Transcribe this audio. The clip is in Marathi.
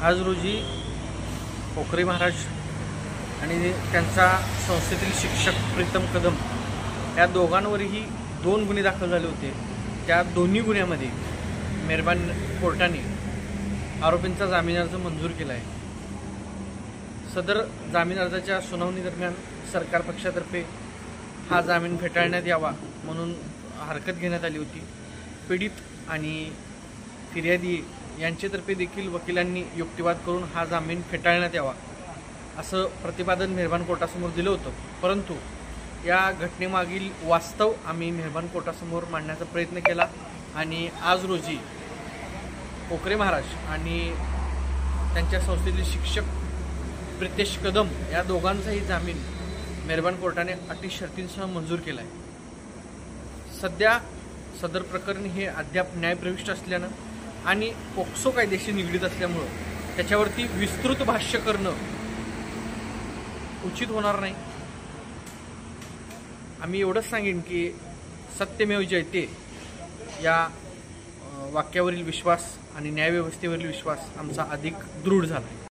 आज रोजी पोखरे महाराज आणि त्यांचा संस्थेतील शिक्षक प्रीतम कदम या दोघांवरही 2 गुन्हे दाखल झाले होते। त्या दोन्ही गुन्ह्यामध्ये मेहरबान कोर्टाने आरोपींचा जामीन अर्ज मंजूर केला आहे। सदर जामीन अर्जाच्या सुनावणी दरम्यान सरकार पक्षातर्फे हा जामीन फेटाळण्यात यावा म्हणून हरकत घेण्यात आली होती। पीडित आणि फिर्यादी यांच्यातर्फे देखील वकिलांनी युक्तिवाद करून हा जामीन फेटाळण्यात यावा असं प्रतिपादन मेहरबान कोर्टासमोर दिलं होतं। परंतु या घटनेमागील वास्तव आम्ही मेहरबान कोर्टासमोर मांडण्याचा प्रयत्न केला आणि आज रोजी पोखरे महाराज आणि त्यांच्या संस्थेतील शिक्षक प्रीतेश कदम या दोघांचाही जामीन मेहरबान कोर्टाने अटी शर्तींसह मंजूर केला आहे। सध्या सदर प्रकरण हे अद्याप न्यायप्रविष्ट असल्यानं आणि पोक्सो कायद्याशी निगडीत असल्यामुळं त्याच्यावरती विस्तृत भाष्य करणं उचित होणार नाही। आम्ही एवढंच सांगेन की सत्यमेव जयते या वाक्यावरील विश्वास आणि न्यायव्यवस्थेवरील विश्वास आमचा अधिक दृढ झाला।